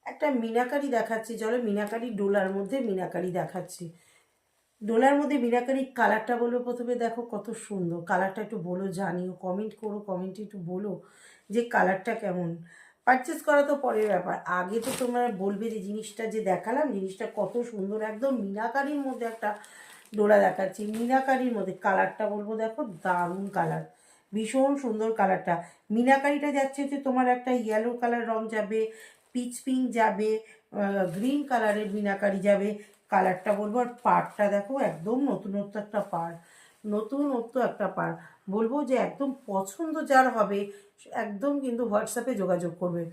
একটা মিনাকারি দেখাচ্ছি, চলো মিনাকারি ডোলার মধ্যে মিনাকারি দেখাচ্ছি। ডোলার মধ্যে মিনাকারি কালারটা বলবো প্রথমে, দেখো কত সুন্দর কালারটা, একটু বলো, জানিও, কমেন্ট করো, কমেন্টে একটু বলো যে কালারটা কেমন। পারচেস করা তো পরের ব্যাপার, আগে তো তোমরা বলবে যে জিনিসটা যে দেখালাম জিনিসটা কত সুন্দর, একদম মিনাকারির মধ্যে একটা ডোলা দেখাচ্ছি, মিনাকারির মধ্যে কালারটা বলবো দেখো দারুণ কালার, ভীষণ সুন্দর কালারটা। মিনাকারিটা যাচ্ছে যে তোমার একটা ইয়েলো কালার রং যাবে, পিচ পিঙ্ক যাবে, গ্রিন কালারের মিনাকারি যাবে, কালারটা বলবো। আর পাড়টা দেখো একদম নতুনত্ব একটা পাড়, নতুনত্ব একটা পাড়, বলবো যে একদম পছন্দ যার হবে একদম কিন্তু হোয়াটসঅ্যাপে যোগাযোগ করবে।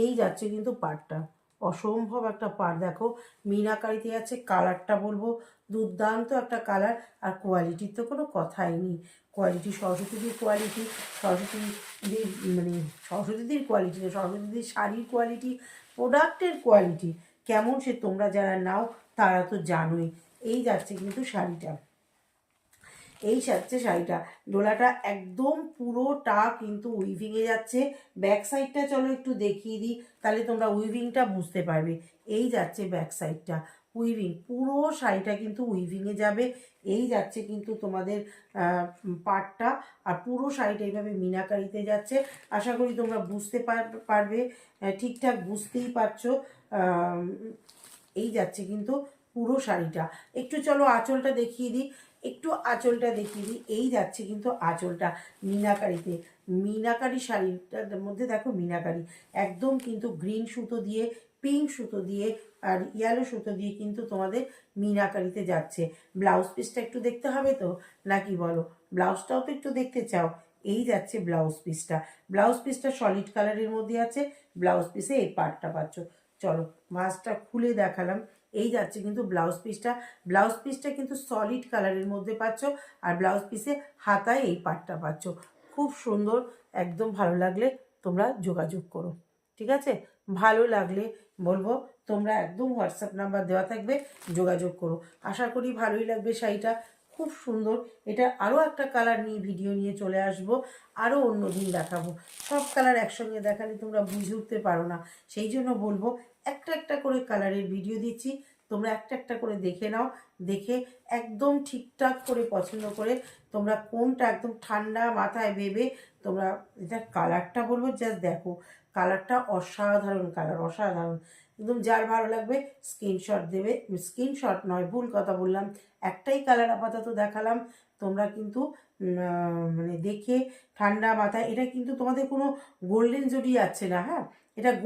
এই যাচ্ছে কিন্তু পাড়টা, অসম্ভব একটা পাড়, দেখো মিনাকারিতে যাচ্ছে, কালারটা বলবো দুর্দান্ত একটা কালার। আর কোয়ালিটির তো কোনো কথাই নেই, কোয়ালিটি সরস্বতীদির কোয়ালিটি, সরস্বতীদির মানে সরস্বতীদির কোয়ালিটি না, সরস্বতীদির শাড়ির কোয়ালিটি, প্রোডাক্টের কোয়ালিটি কেমন সে তোমরা যারা নাও তারা তো জানোই। এই যাচ্ছে কিন্তু শাড়িটা, এই যাচ্ছে শাড়িটা, ডোলাটা একদম পুরোটা কিন্তু উইভিংয়ে যাচ্ছে। ব্যাক সাইডটা চলো একটু দেখিয়ে দিই, তাহলে তোমরা উইভিংটা বুঝতে পারবে। এই যাচ্ছে ব্যাক সাইডটা, উইভিং, পুরো শাড়িটা কিন্তু উইভিংয়ে যাবে। এই যাচ্ছে কিন্তু তোমাদের পাটটা, আর পুরো শাড়িটা এইভাবে মিনাকারিতে যাচ্ছে। আশা করি তোমরা বুঝতে পারবে, ঠিকঠাক বুঝতেই পারছো। এই যাচ্ছে কিন্তু পুরো শাড়িটা। একটু চলো আঁচলটা দেখিয়ে দিই, একটু আঁচলটা দেখিয়ে দিই। এই যাচ্ছে কিন্তু আঁচলটা মিনাকারিতে, মিনাকারি শাড়িটার মধ্যে দেখো মিনাকারি, একদম কিন্তু গ্রিন সুতো দিয়ে, পিঙ্ক সুতো দিয়ে আর ইয়েলো সুতো দিয়ে কিন্তু তোমাদের মিনাকারিতে যাচ্ছে। ব্লাউজ পিসটা একটু দেখতে হবে তো নাকি বলো, ব্লাউজটাও তো একটু দেখতে চাও। এই যাচ্ছে ব্লাউজ পিসটা, ব্লাউজ পিসটা সলিড কালারের মধ্যে আছে, ব্লাউজ পিসে এই পার্টটা পাচ্ছ। চলো মাছটা খুলে দেখালাম। এই যাচ্ছে কিন্তু ব্লাউজ পিসটা, ব্লাউজ পিসটা কিন্তু সলিড কালারের মধ্যে পাচ্ছ, আর ব্লাউজ পিসে হাতায় এই পাটটা পাচ্ছ। খুব সুন্দর, একদম ভালো লাগলে তোমরা যোগাযোগ করো, ঠিক আছে? ভালো লাগলে বলবো তোমরা একদম হোয়াটসঅ্যাপ নাম্বার দেওয়া থাকবে, যোগাযোগ করো। আশা করি ভালোই লাগবে শাড়িটা, খুব সুন্দর। এটা আরও একটা কালার নিয়ে ভিডিও নিয়ে চলে আসবো, আরও অন্য দিন দেখাবো। সব কালার একসঙ্গে দেখালে তোমরা বুঝে উঠতে পারো না, সেই জন্য বলবো একটা একটা করে কালারের ভিডিও দিচ্ছি, তোমরা একটা একটা করে দেখে নাও, দেখে একদম ঠিকঠাক করে পছন্দ করে তোমরা কোনটা একদম ঠান্ডা মাথায় ভেবে তোমরা, এটা কালারটা বলবো জাস্ট দেখো, কালারটা অসাধারণ কালার, অসাধারণ একদম। যার ভালো লাগবে স্ক্রিনশট দেবে, স্ক্রিনশট নয় ভুল কথা বললাম, একটাই কালার আপাতত দেখালাম, তোমরা কিন্তু মানে দেখে ঠান্ডা মাথায়, এটা কিন্তু তোমাদের কোনো গোল্ডেন জড়ি আছে না, হ্যাঁ, এটা